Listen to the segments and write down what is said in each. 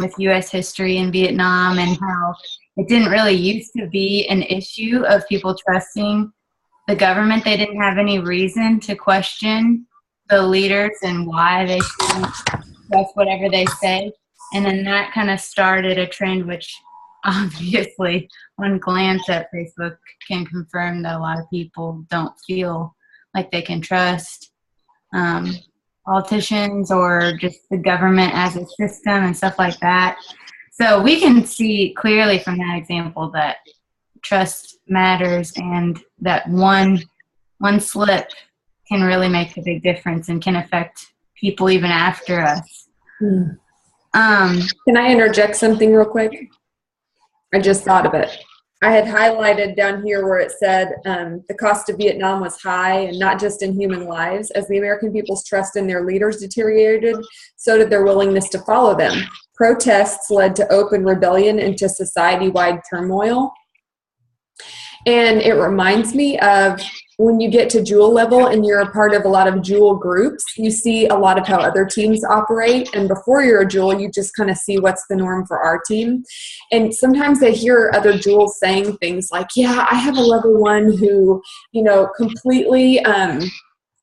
with U.S. history and Vietnam and how it didn't really used to be an issue of people trusting the government. They didn't have any reason to question the leaders and why they shouldn't trust whatever they say. And then that kind of started a trend, which obviously one glance at Facebook can confirm that a lot of people don't feel like they can trust politicians or just the government as a system and stuff like that. So we can see clearly from that example that trust matters, and that one slip can really make a big difference and can affect people even after us. Can I interject something real quick? I just thought of it. I had highlighted down here where it said the cost of Vietnam was high, and not just in human lives. As the American people's trust in their leaders deteriorated, so did their willingness to follow them. Protests led to open rebellion into society-wide turmoil. And it reminds me of when you get to Jewel level and you're a part of a lot of Jewel groups, you see a lot of how other teams operate. And before you're a Jewel, you just kind of see what's the norm for our team. And sometimes I hear other Jewels saying things like, yeah, I have a level 1 who, you know, completely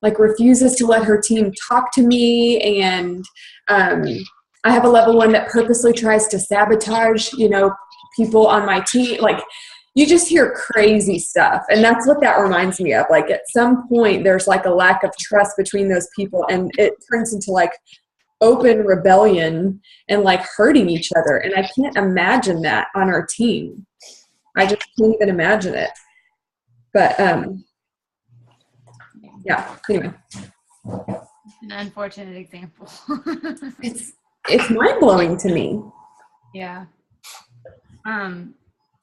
like refuses to let her team talk to me. And I have a level 1 that purposely tries to sabotage, you know, people on my team. Like, you just hear crazy stuff. And that's what that reminds me of. Like, at some point, there's like a lack of trust between those people, and it turns into like open rebellion and like hurting each other. And I can't imagine that on our team. I just can't even imagine it. But yeah, anyway. An unfortunate example. It's mind-blowing to me. Yeah.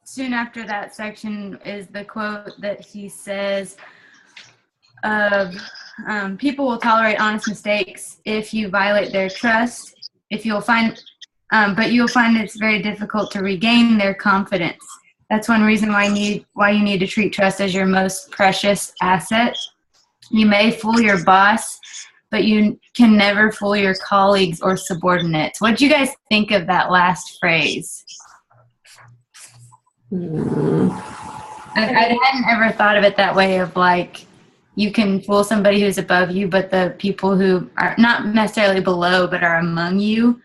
Soon after that section is the quote that he says people will tolerate honest mistakes if you violate their trust, but you'll find it's very difficult to regain their confidence. That's one reason why you need to treat trust as your most precious asset. You may fool your boss, but you can never fool your colleagues or subordinates. What do you guys think of that last phrase? I hadn't ever thought of it that way, of like, you can fool somebody who's above you, but the people who are not necessarily below but are among you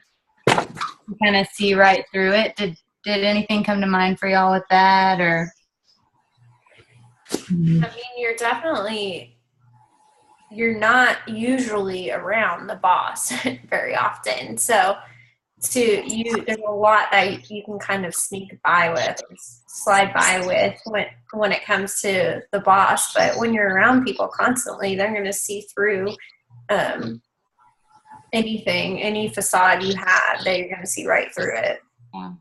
kind of see right through it. Did anything come to mind for y'all with that? Or I mean, you're not usually around the boss very often, so there's a lot that you can kind of sneak by with, slide by with when it comes to the boss. But when you're around people constantly, they're going to see through anything, any facade you have. They're going to see right through it. Yeah.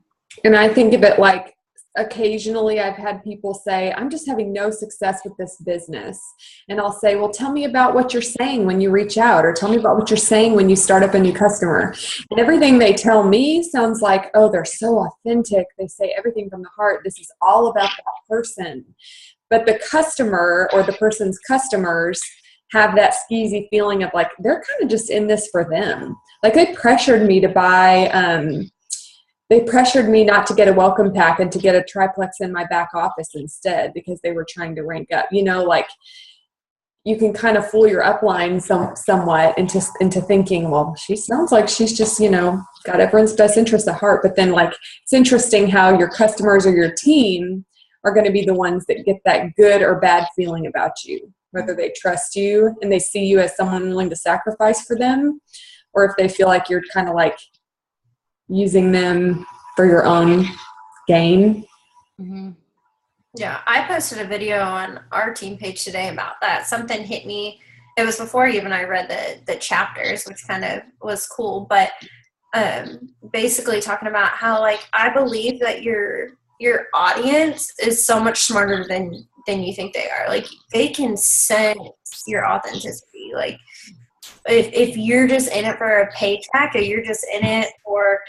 And I think of it like, occasionally I've had people say, I'm just having no success with this business. And I'll say, well, tell me about what you're saying when you reach out, or tell me about what you're saying when you start up a new customer. And everything they tell me sounds like, oh, they're so authentic. They say everything from the heart. This is all about that person. But the customer or the person's customers have that skeezy feeling of like, they're kind of just in this for them. Like, they pressured me to buy, they pressured me not to get a welcome pack and to get a triplex in my back office instead, because they were trying to rank up. You know, like, you can kind of fool your upline somewhat into thinking, well, she sounds like she's just, you know, got everyone's best interest at heart. But then, like, it's interesting how your customers or your team are going to be the ones that get that good or bad feeling about you, whether they trust you and they see you as someone willing to sacrifice for them, or if they feel like you're kind of like using them for your own gain. Mm-hmm. Yeah, I posted a video on our team page today about that. Something hit me. It was before even I read the chapters, which kind of was cool. But basically talking about how, like, I believe that your audience is so much smarter than you think they are. Like, they can sense your authenticity. Like, if you're just in it for a paycheck, or you're just in it for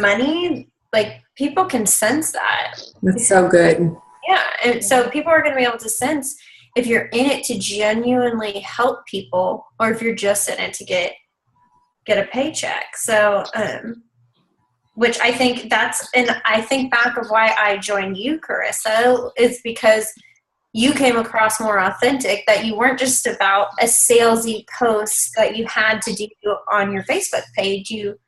money, like, people can sense that. That's so good. Yeah, and so people are going to be able to sense if you're in it to genuinely help people, or if you're just in it to get get a paycheck. So, which I think and I think back of why I joined you, Carissa, is because you came across more authentic, that you weren't just about a salesy post that you had to do on your Facebook page. You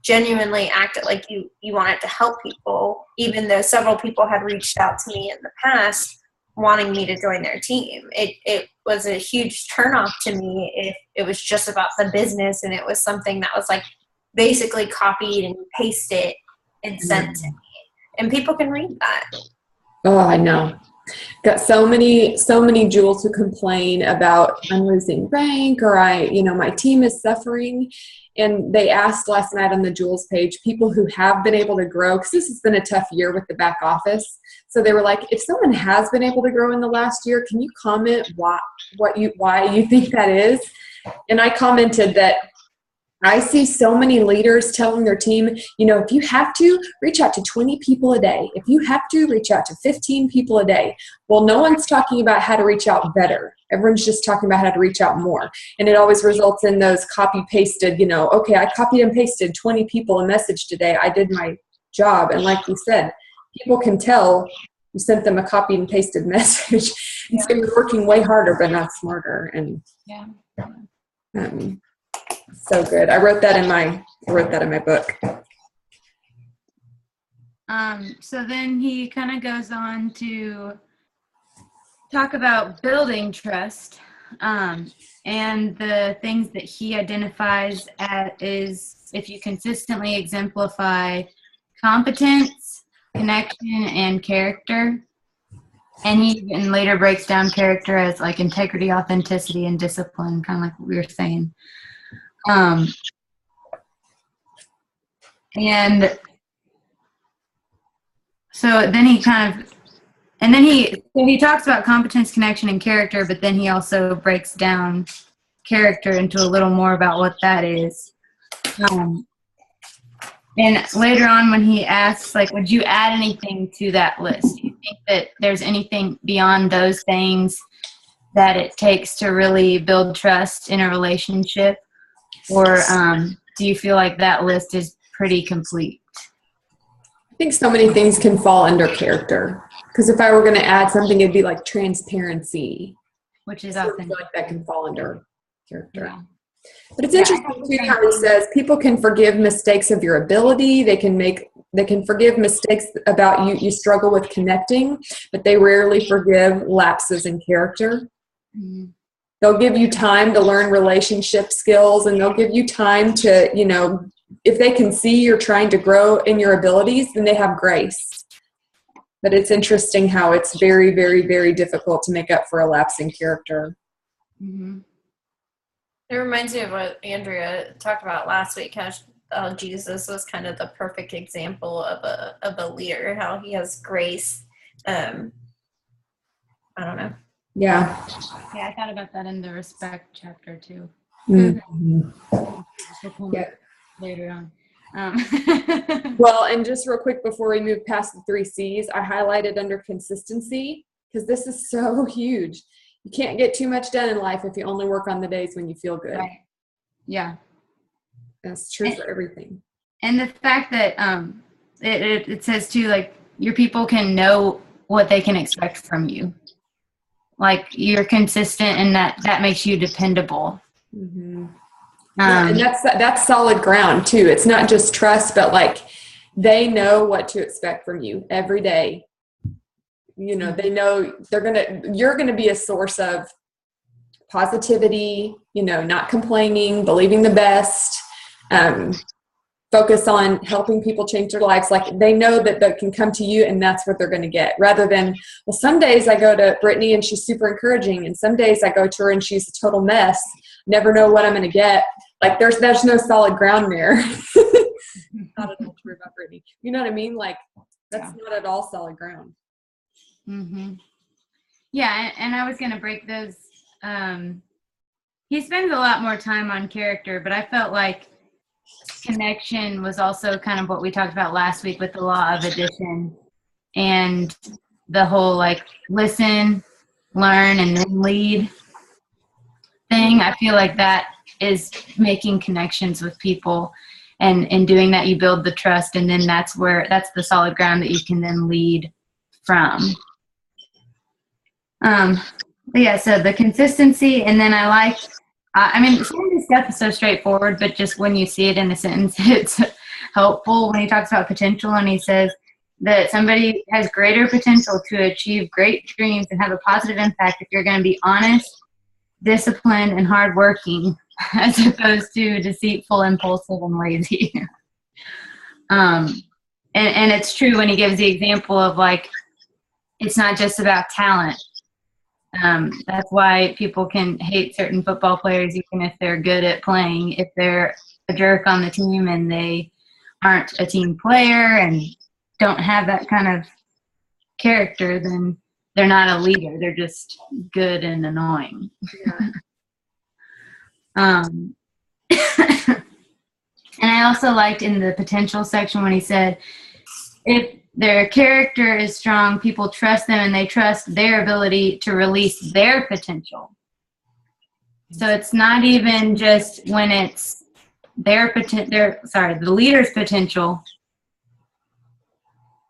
genuinely acted like you wanted to help people, even though several people had reached out to me in the past wanting me to join their team. It was a huge turnoff to me if it was just about the business and it was something that was like basically copied and pasted and sent to me. And people can read that. Oh, I know. Got so many Jules who complain about I'm losing rank, or my team is suffering. And they asked last night on the Jules page, people who have been able to grow, because this has been a tough year with the back office. So they were like, if someone has been able to grow in the last year, can you comment why you think that is? And I commented that I see so many leaders telling their team, if you have to, reach out to 20 people a day. If you have to, reach out to 15 people a day. Well, no one's talking about how to reach out better. Everyone's just talking about how to reach out more. And it always results in those copy-pasted, okay, I copied and pasted 20 people a message today. I did my job. And like you said, people can tell you sent them a copied and pasted message. And so you're working way harder, but not smarter. And so good. I wrote that in my book. So then he kind of goes on to talk about building trust, and the things that he identifies is if you consistently exemplify competence, connection, and character. And he even later breaks down character as like integrity, authenticity, and discipline, kind of like what we were saying. And so then he he talks about competence, connection, and character, but then he also breaks down character into a little more about what that is. And later on when he asks, like, would you add anything to that list? Do you think that there's anything beyond those things that it takes to really build trust in a relationship? Or do you feel like that list is pretty complete? I think so many things can fall under character. Because if I were going to add something, it'd be like transparency. Which is I authentic. feel like that can fall under character. Yeah. But it's interesting too how it says people can forgive mistakes of your ability. They can forgive mistakes about you struggle with connecting, but they rarely forgive lapses in character. Mm-hmm. They'll give you time to learn relationship skills, and they'll give you time to, if they can see you're trying to grow in your abilities, then they have grace. But it's interesting how it's very, very, very difficult to make up for a lapse in character. Mm-hmm. It reminds me of what Andrea talked about last week, how Jesus was kind of the perfect example of a leader, how he has grace. I don't know. Yeah. Yeah, I thought about that in the respect chapter too. Mm-hmm. Yeah. Later on. Well, and just real quick before we move past the 3 C's, I highlighted under consistency, because this is so huge. You can't get too much done in life if you only work on the days when you feel good. Right. Yeah. That's true for everything. And the fact that it says too, like, your people can know what they can expect from you. Like, you're consistent, and that makes you dependable. Mm-hmm. And that's solid ground too. It's not just trust, but like they know what to expect from you every day. They know you're gonna be a source of positivity, not complaining, believing the best, focus on helping people change their lives. Like, they know that they can come to you and that's what they're going to get, rather than, well, some days I go to Brittany and she's super encouraging, and some days I go to her and she's a total mess. Never know what I'm going to get. Like, there's no solid ground there. Not at all true about Brittany. You know what I mean? Like, that's not at all solid ground. Mm-hmm. Yeah, and I was going to break those. He spends a lot more time on character, but I felt like connection was also kind of what we talked about last week with the law of addition, and the whole like listen, learn, and then lead thing. I feel like that is making connections with people. And in doing that, you build the trust, and then that's the solid ground that you can then lead from. But yeah, so the consistency, and then I mean, some of this stuff is so straightforward, but just when you see it in a sentence, it's helpful when he talks about potential, and he says that somebody has greater potential to achieve great dreams and have a positive impact if you're going to be honest, disciplined, and hardworking, as opposed to deceitful, impulsive, and lazy. And it's true when he gives the example of, like, it's not just about talent. That's why people can hate certain football players even if they're good at playing. If they're a jerk on the team and they aren't a team player and don't have that kind of character, then they're not a leader. They're just good and annoying. Yeah. And I also liked in the potential section when he said, if their character is strong, people trust them and they trust their ability to release their potential. So it's not even just when it's the leader's potential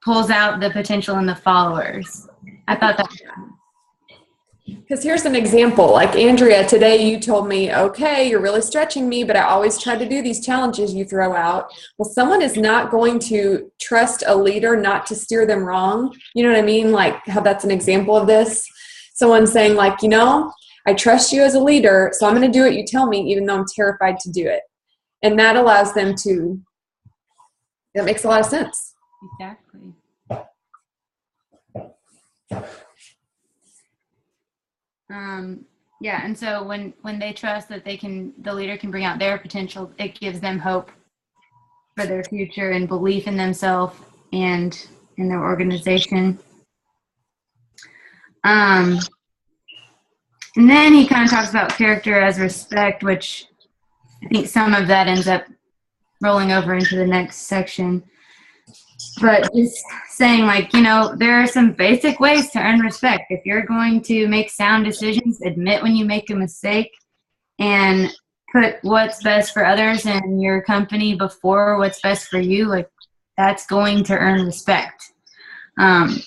pulls out the potential in the followers. I thought that. Because here's an example. Like, Andrea, today you told me, okay, you're really stretching me, but I always try to do these challenges you throw out. Well, someone is not going to trust a leader not to steer them wrong. You know what I mean? Like how that's an example of this. Someone saying, like, you know, I trust you as a leader, so I'm going to do what you tell me, even though I'm terrified to do it. And that allows them to, that makes a lot of sense. Exactly. Yeah, and so when they trust that the leader can bring out their potential, it gives them hope for their future and belief in themselves and in their organization. And then he kind of talks about character as respect, which I think some of that ends up rolling over into the next section. But just saying, like, you know, there are some basic ways to earn respect. If you're going to make sound decisions, admit when you make a mistake and put what's best for others and your company before what's best for you, like, that's going to earn respect. And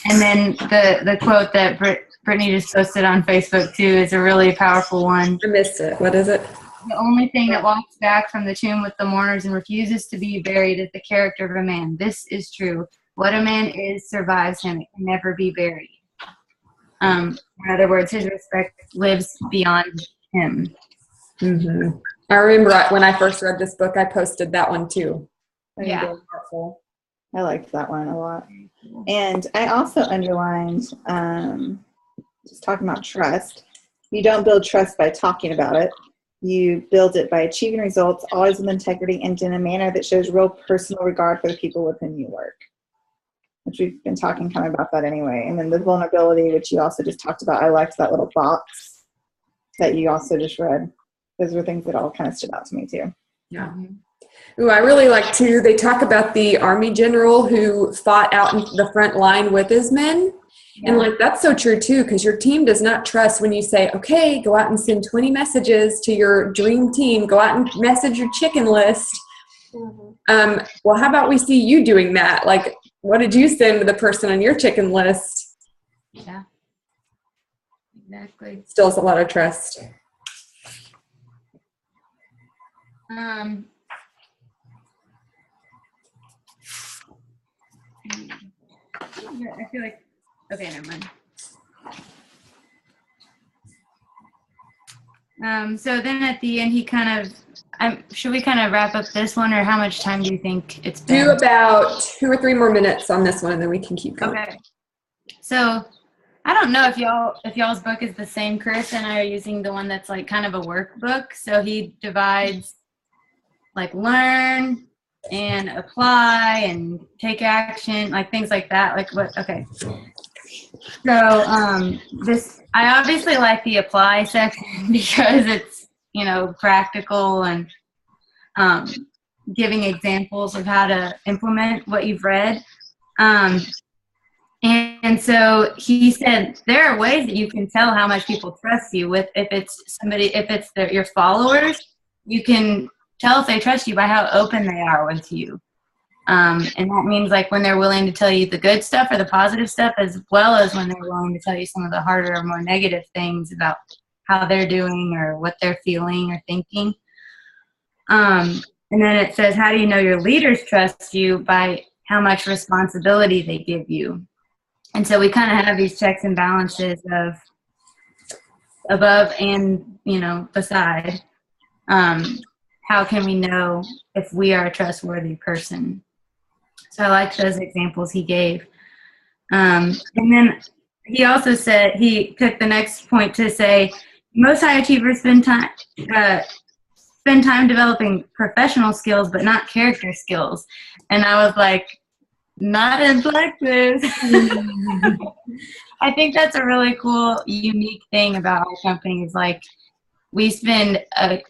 then the quote that Brittany just posted on Facebook too is a really powerful one. I missed it. What is it? The only thing that walks back from the tomb with the mourners and refuses to be buried is the character of a man. This is true. What a man is survives him. It can never be buried. In other words, his respect lives beyond him. Mm-hmm. I remember when I first read this book, I posted that one too. Yeah. I liked that one a lot. And I also underlined, just talking about trust. You don't build trust by talking about it. You build it by achieving results, always with integrity and in a manner that shows real personal regard for the people with whom you work. Which we've been talking kind of about that anyway. And then the vulnerability, which you also just talked about. I liked that little box that you also just read. Those were things that all kind of stood out to me too. Yeah. Ooh, I really like too, they talk about the Army general who fought out in the front line with his men. Yeah. And like, that's so true too, because your team does not trust when you say, okay, go out and send 20 messages to your dream team, go out and message your chicken list. Mm-hmm. Well, how about we see you doing that? Like, what did you send to the person on your chicken list? Yeah, exactly. Still is a lot of trust. I feel like, okay, never mind. So then at the end, he kind of, should we kind of wrap up this one, or how much time do you think it's been? Do about 2 or 3 more minutes on this one, and then we can keep going. Okay. So I don't know if y'all's book is the same. Chris and I are using the one that's like kind of a workbook. So he divides like learn and apply and take action, like things like that. Like what? Okay. So I obviously like the apply section because it's, you know, practical and giving examples of how to implement what you've read. And And so he said there are ways that you can tell how much people trust you with if it's your followers, you can tell if they trust you by how open they are with you. And that means like when they're willing to tell you the good stuff or the positive stuff, as well as when they're willing to tell you some of the harder or more negative things about how they're doing or what they're feeling or thinking. And then it says, how do you know your leaders trust you? By how much responsibility they give you. And so we kind of have these checks and balances of above and, beside. How can we know if we are a trustworthy person? So I like those examples he gave. And then he also said, he took the next point to say, most high achievers spend time developing professional skills, but not character skills. And I was like, not in Plexus. I think that's a really cool, unique thing about our company is like we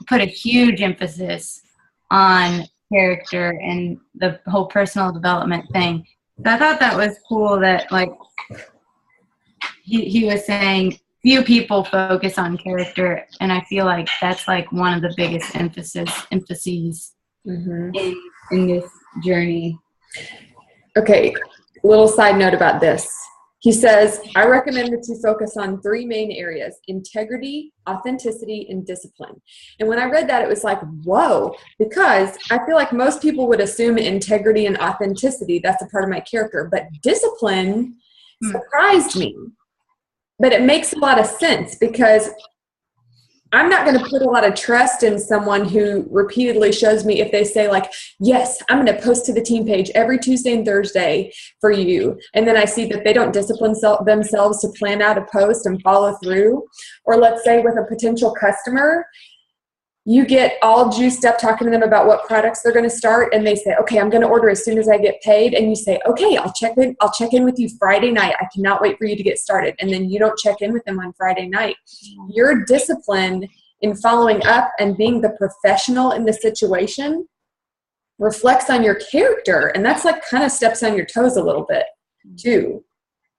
put a huge emphasis on character and the whole personal development thing. So I thought that was cool that like he was saying few people focus on character, and I feel like that's like one of the biggest emphases in this journey. Okay, little side note about this. He says, I recommend that you focus on 3 main areas: integrity, authenticity, and discipline. And when I read that, it was like, whoa, because I feel like most people would assume integrity and authenticity, that's a part of my character, but discipline surprised me. But it makes a lot of sense because I'm not going to put a lot of trust in someone who repeatedly shows me if they say like, yes, I'm going to post to the team page every Tuesday and Thursday for you. And then I see that they don't discipline themselves to plan out a post and follow through. Or let's say with a potential customer, you get all juiced up talking to them about what products they're going to start. And they say, okay, I'm going to order as soon as I get paid. And you say, okay, I'll check in with you Friday night. I cannot wait for you to get started. And then you don't check in with them on Friday night. Your discipline in following up and being the professional in the situation reflects on your character. And that's like kind of steps on your toes a little bit too.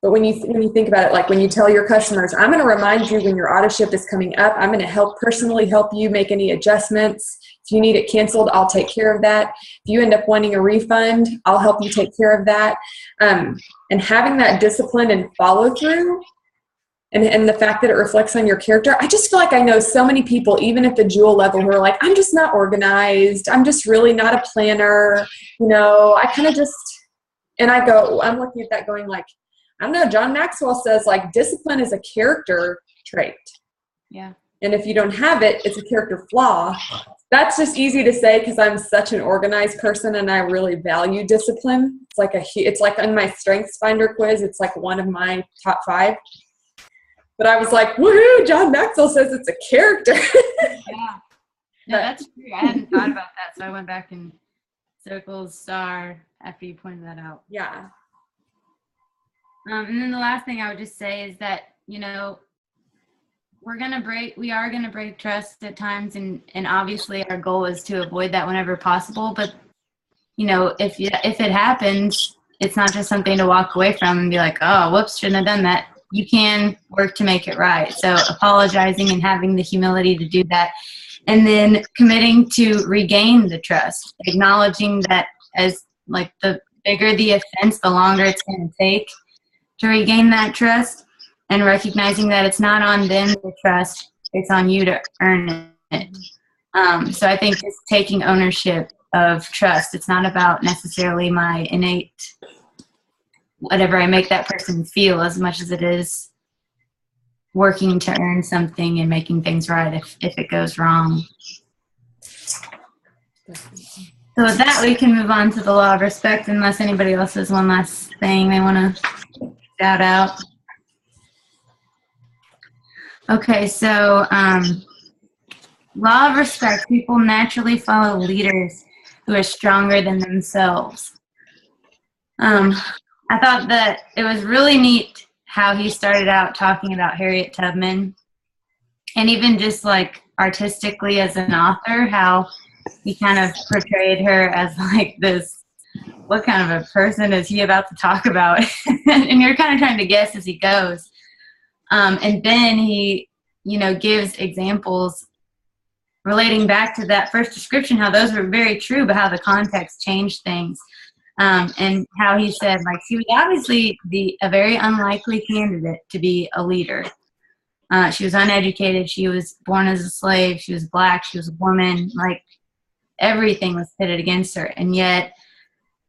But when you think about it, like when you tell your customers, I'm going to remind you when your auto ship is coming up, I'm going to personally help you make any adjustments. If you need it canceled, I'll take care of that. If you end up wanting a refund, I'll help you take care of that. And having that discipline and follow through and the fact that it reflects on your character, I just feel like I know so many people, even at the Jewel level, who are like, I'm just not organized. I'm just really not a planner. I kind of just, and I'm looking at that going like, I don't know, John Maxwell says like discipline is a character trait. Yeah. And if you don't have it, it's a character flaw. That's just easy to say because I'm such an organized person and I really value discipline. It's like in my Strengths Finder quiz, it's like one of my top 5. But I was like, woohoo, John Maxwell says it's a character. Yeah. No, that's true. I hadn't thought about that, so I went back and circled star after you pointed that out. Yeah. And then the last thing I would just say is that, we are going to break trust at times. And obviously our goal is to avoid that whenever possible. But, if it happens, it's not just something to walk away from and be like, oh, whoops, shouldn't have done that. You can work to make it right. So apologizing and having the humility to do that. And then committing to regain the trust, acknowledging that as like the bigger the offense, the longer it's going to take to regain that trust, and recognizing that it's not on them to trust, it's on you to earn it. So I think just taking ownership of trust, it's not about necessarily my innate, whatever I make that person feel, as much as it is working to earn something and making things right if it goes wrong. So with that, we can move on to the law of respect, unless anybody else has one last thing they want to shout out. Okay, so law of respect, people naturally follow leaders who are stronger than themselves. I thought that it was really neat how he started out talking about Harriet Tubman, and even just like artistically as an author, how he kind of portrayed her as like this what kind of a person is he about to talk about? And you're kind of trying to guess as he goes. And then he, gives examples relating back to that first description, how those were very true, but how the context changed things. And how he said, like, she was obviously a very unlikely candidate to be a leader. She was uneducated. She was born as a slave. She was black. She was a woman. Like, everything was pitted against her. And yet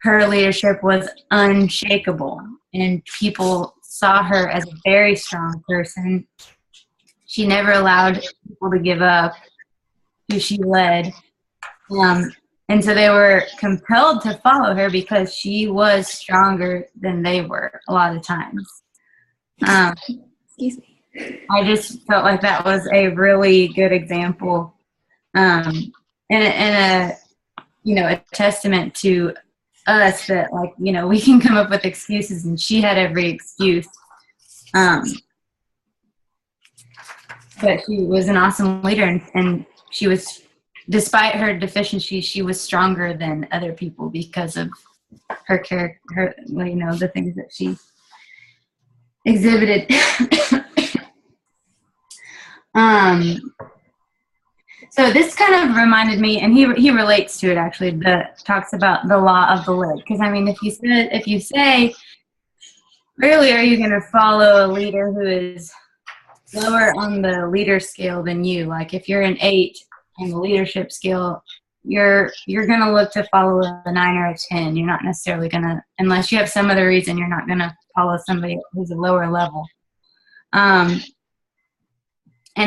her leadership was unshakable. And people saw her as a very strong person. She never allowed people to give up who she led. And so they were compelled to follow her because she was stronger than they were a lot of times. Excuse me. I just felt like that was a really good example, and a testament to us that, like, we can come up with excuses, and she had every excuse. But she was an awesome leader, and she was, despite her deficiencies, she was stronger than other people because of her character, the things that she exhibited. So this kind of reminded me, and he relates to it actually, that talks about the law of the lid. Because I mean, if you say, rarely are you going to follow a leader who is lower on the leader scale than you. Like if you're an 8 on the leadership scale, you're going to look to follow a 9 or a 10. You're not necessarily going to, unless you have some other reason, you're not going to follow somebody who's a lower level. And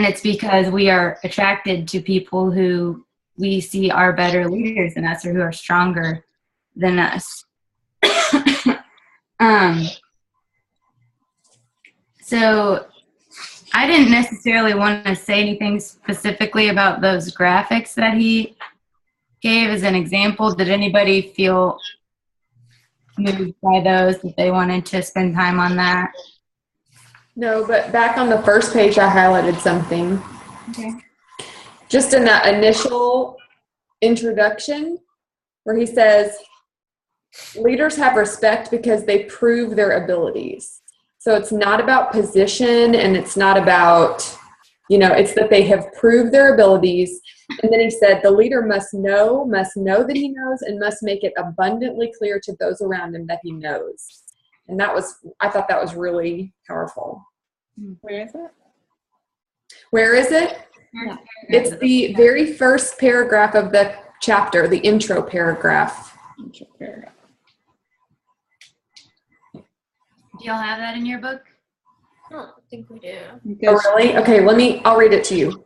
it's because we are attracted to people who we see are better leaders than us or who are stronger than us. So I didn't necessarily want to say anything specifically about those graphics that he gave as an example. Did anybody feel moved by those, that they wanted to spend time on that? No, but back on the first page, I highlighted something. Okay. Just in that initial introduction where he says, leaders have respect because they prove their abilities. So it's not about position, and it's not about, it's that they have proved their abilities. And then he said, the leader must know that he knows, and must make it abundantly clear to those around him that he knows. And I thought that was really powerful. Where is it? Where is it? Yeah. It's the very first paragraph of the chapter, the intro paragraph. Do y'all have that in your book? I don't think we do. Oh, really? Okay, I'll read it to you.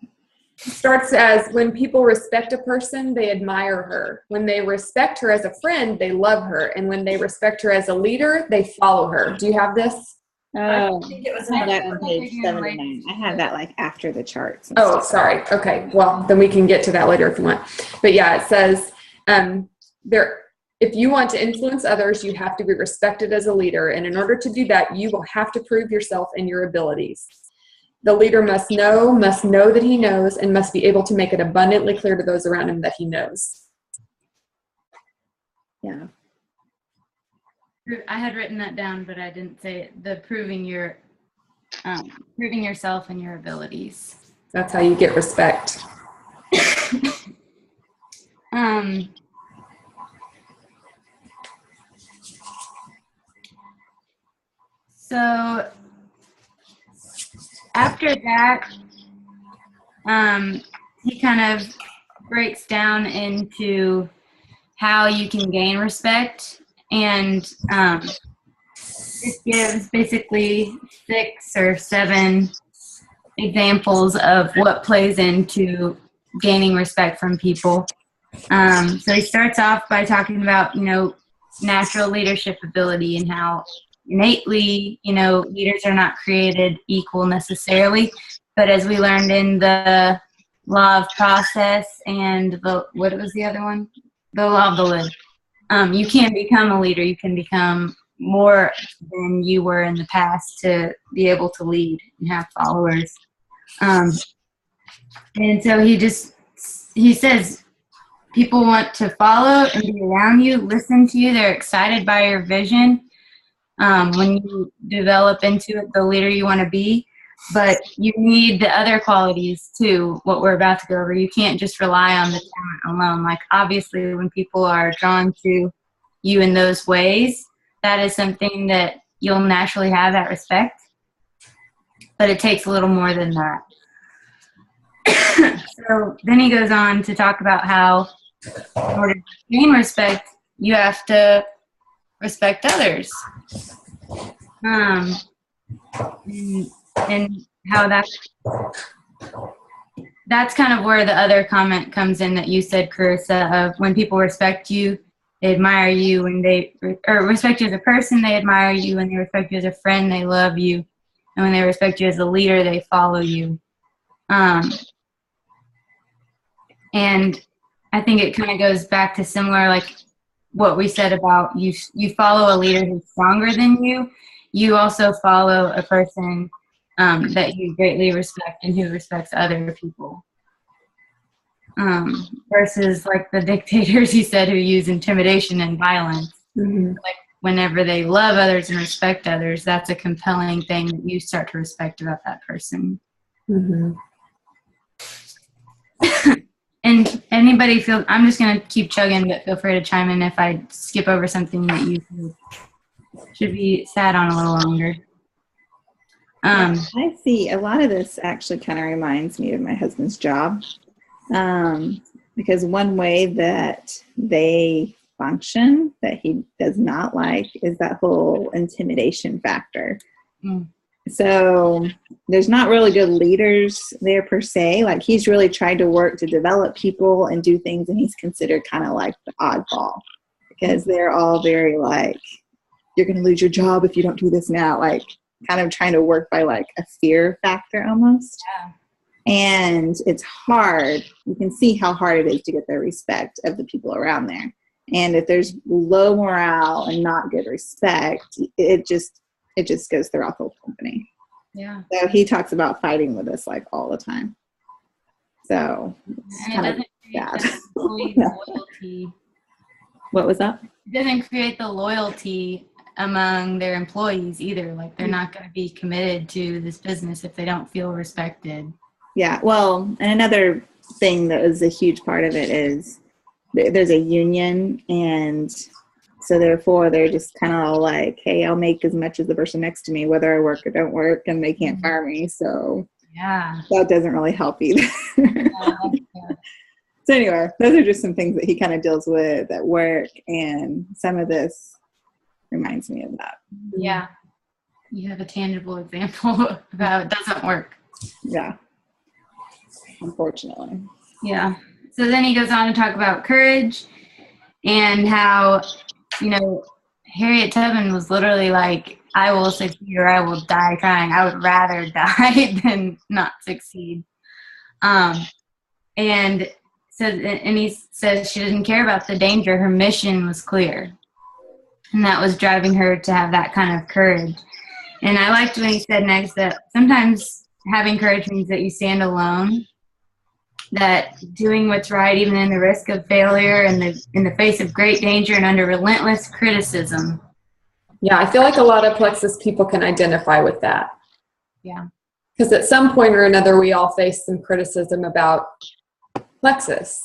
It starts as, when people respect a person, they admire her. When they respect her as a friend, they love her. And when they respect her as a leader, they follow her. Do you have this? I Oh, think it was I have that in on page 79. I have that like after the charts. and Oh, stuff. sorry. Okay. Well, then we can get to that later if you want. But yeah, it says, if you want to influence others, you have to be respected as a leader. And in order to do that, you will have to prove yourself and your abilities. The leader must know that he knows, and must be able to make it abundantly clear to those around him that he knows. Yeah. I had written that down, but I didn't say it. The proving yourself and your abilities. That's how you get respect. So after that, he kind of breaks down into how you can gain respect, and it gives basically 6 or 7 examples of what plays into gaining respect from people. So he starts off by talking about, natural leadership ability, and how innately, leaders are not created equal necessarily. But as we learned in the law of process and what was the other one? The law of the lid. You can become a leader. You can become more than you were in the past to be able to lead and have followers. And so he says, people want to follow and be around you, listen to you. They're excited by your vision. When you develop into it, the leader you want to be. But you need the other qualities too, what we're about to go over. You can't just rely on the talent alone. Like, obviously, when people are drawn to you in those ways, that is something that you'll naturally have that respect. But it takes a little more than that. So then he goes on to talk about how in order to gain respect, you have to respect others. And how that's kind of where the other comment comes in that you said, Carissa, of when people respect you, they admire you, and or respect you as a person, they admire you. When they respect you as a friend, they love you. And when they respect you as a leader, they follow you. And I think it kind of goes back to similar, like what we said about you follow a leader who's stronger than you. You also follow a person that you greatly respect and who respects other people. Versus like the dictators, he said, who use intimidation and violence. Mm-hmm. Like whenever they love others and respect others, that's a compelling thing that you start to respect about that person. Mm-hmm. And anybody feel, I'm just going to keep chugging, but feel free to chime in if I skip over something that you should be sat on a little longer. I see a lot of this actually kind of reminds me of my husband's job. Because one way that they function that he does not like is that whole intimidation factor. Mm. So there's not really good leaders there per se. Like, he's really tried to work to develop people and do things, and he's considered kind of like the oddball because they're all very like, you're going to lose your job if you don't do this now. Like, kind of trying to work by like a fear factor almost. Yeah. And it's hard. You can see how hard it is to get the respect of the people around there. And if there's low morale and not good respect, it just goes throughout the whole company. Yeah. So he talks about fighting with us like all the time. So it's And kind it of doesn't create bad. that Yeah. loyalty. What was that? It doesn't create the loyalty among their employees either. Like, they're not going to be committed to this business if they don't feel respected. Yeah. Well, and another thing that is a huge part of it is there's a union, and so therefore they're just kind of like, hey, I'll make as much as the person next to me, whether I work or don't work, and they can't fire me. So Yeah. that doesn't really help either. Yeah. So anyway, those are just some things that he kind of deals with at work, and some of this reminds me of that. Yeah. You have a tangible example of how it doesn't work. Yeah. Unfortunately. Yeah. So then he goes on to talk about courage and how, Harriet Tubman was literally like, I will succeed or I will die trying. I would rather die than not succeed. And he says she didn't care about the danger. Her mission was clear. And that was driving her to have that kind of courage. And I liked when he said next that sometimes having courage means that you stand alone, that doing what's right, even in the risk of failure and in the face of great danger and under relentless criticism. Yeah, I feel like a lot of Plexus people can identify with that. Yeah. Because at some point or another, we all face some criticism about Plexus.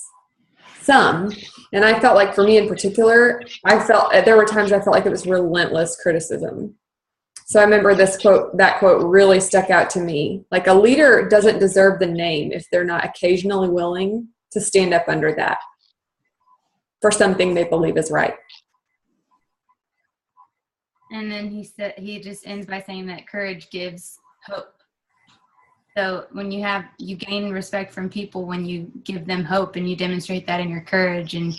Some. And I felt like, for me in particular, there were times I felt like it was relentless criticism. So I remember that quote really stuck out to me. Like, a leader doesn't deserve the name if they're not occasionally willing to stand up under that for something they believe is right. And then he just ends by saying that courage gives hope. So when you gain respect from people when you give them hope and you demonstrate that in your courage and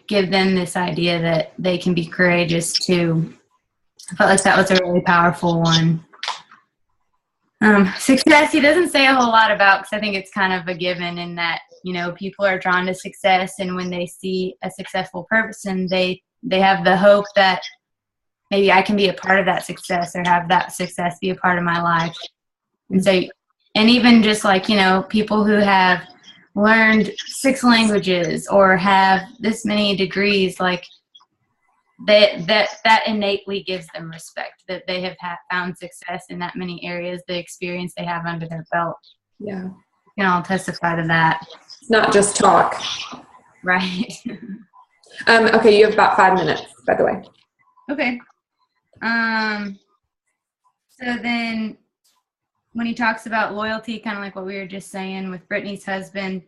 give them this idea that they can be courageous too. I felt like that was a really powerful one. Success, he doesn't say a whole lot about, because I think it's kind of a given in that, people are drawn to success, and when they see a successful person, they have the hope that maybe I can be a part of that success or have that success be a part of my life. And so, and even just like, people who have learned 6 languages or have this many degrees, like that innately gives them respect, that they have found success in that many areas, the experience they have under their belt. Yeah. You can all testify to that. It's not just talk. Right. Okay, you have about 5 minutes, by the way. Okay. So then when he talks about loyalty, kind of like what we were just saying with Brittany's husband,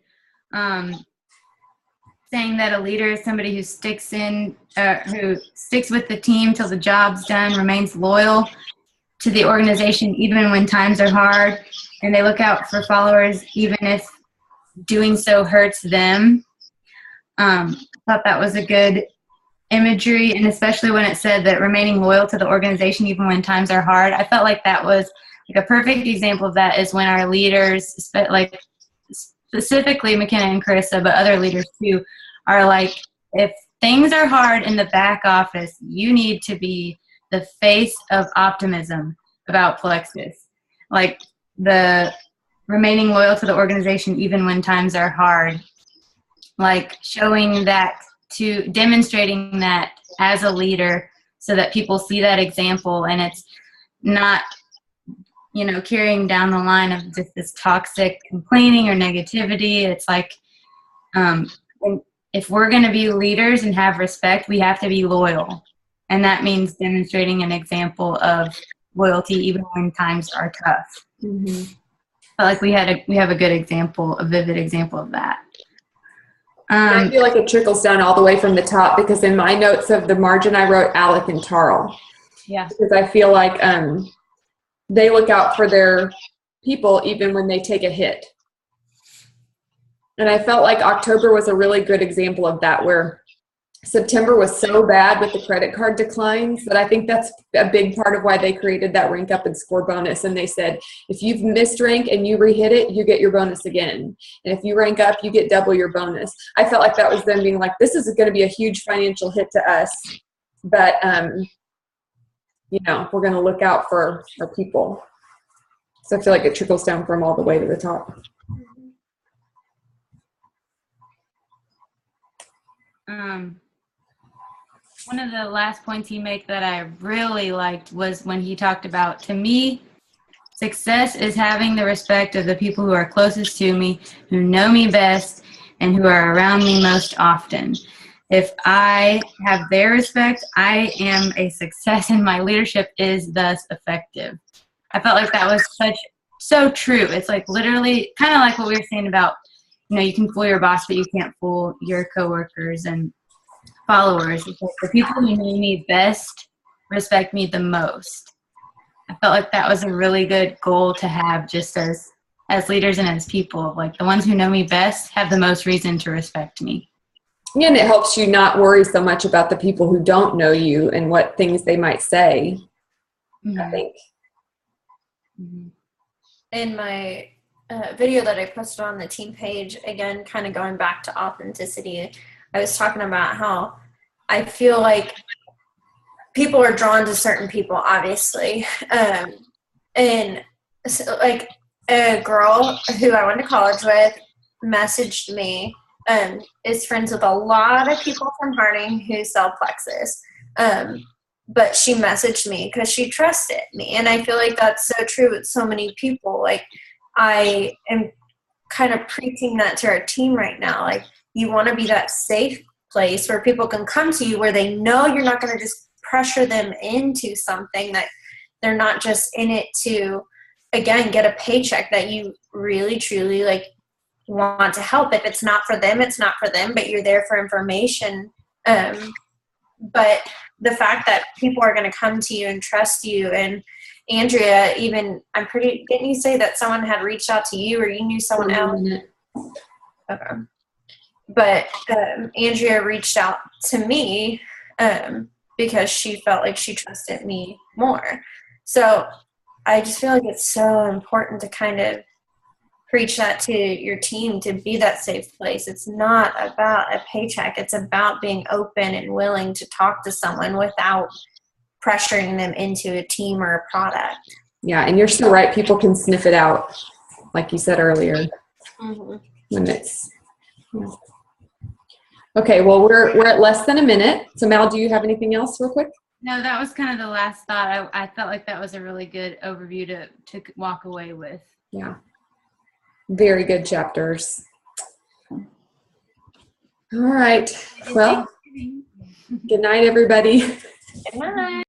saying that a leader is somebody who sticks with the team till the job's done, remains loyal to the organization even when times are hard, and they look out for followers even if doing so hurts them. I thought that was a good imagery, and especially when it said that remaining loyal to the organization even when times are hard. I felt like that was like a perfect example of that is when our leaders, like specifically McKenna and Carissa, but other leaders too, are like, if things are hard in the back office, you need to be the face of optimism about Plexus. Like the remaining loyal to the organization even when times are hard. Like showing that, to demonstrating that as a leader so that people see that example, and it's not, carrying down the line of just this toxic complaining or negativity. It's like, if we're going to be leaders and have respect, we have to be loyal. And that means demonstrating an example of loyalty even when times are tough. Mm-hmm. But like we have a good example, a vivid example of that. I feel like it trickles down all the way from the top, because in my notes of the margin I wrote Alec and Tarl. Yeah. Because I feel like they look out for their people even when they take a hit. And I felt like October was a really good example of that, where September was so bad with the credit card declines that I think that's a big part of why they created that rank up and score bonus. And they said, if you've missed rank and you re-hit it, you get your bonus again. And if you rank up, you get double your bonus. I felt like that was them being like, this is going to be a huge financial hit to us, but we're going to look out for our people. So I feel like it trickles down from all the way to the top. One of the last points he made that I really liked was when he talked about, to me, success is having the respect of the people who are closest to me, who know me best, and who are around me most often. If I have their respect, I am a success, and my leadership is thus effective. I felt like that was so true. It's like literally kind of like what we were saying about, you can fool your boss, but you can't fool your coworkers and followers. It's like the people who know me best respect me the most. I felt like that was a really good goal to have, just as leaders and as people. Like the ones who know me best have the most reason to respect me. Yeah, and it helps you not worry so much about the people who don't know you and what things they might say. Mm-hmm. I think. Mm-hmm. In my video that I posted on the team page, again, kind of going back to authenticity, I was talking about how I feel like people are drawn to certain people, obviously. And so, like, a girl who I went to college with messaged me, is friends with a lot of people from Harding who sell Plexus. But she messaged me because she trusted me. And I feel like that's so true with so many people. Like, I am kind of preaching that to our team right now. Like, you want to be that safe place where people can come to you, where they know you're not going to just pressure them into something, that they're not just in it to, again, get a paycheck, that you really, truly, like, want to help. If it's not for them, it's not for them, but you're there for information. But the fact that people are going to come to you and trust you, and Andrea, even, didn't you say that someone had reached out to you, or you knew someone else? Okay. But Andrea reached out to me because she felt like she trusted me more. So I just feel like it's so important to kind of preach that to your team, to be that safe place. It's not about a paycheck. It's about being open and willing to talk to someone without pressuring them into a team or a product. Yeah, and you're so right. People can sniff it out, like you said earlier. Mm-hmm. when it's. Okay, well, we're at less than a minute. So Mal, do you have anything else real quick? No, that was kind of the last thought. I felt like that was a really good overview to walk away with. Yeah. Very good chapters. All right. Well, good night, everybody. Good night.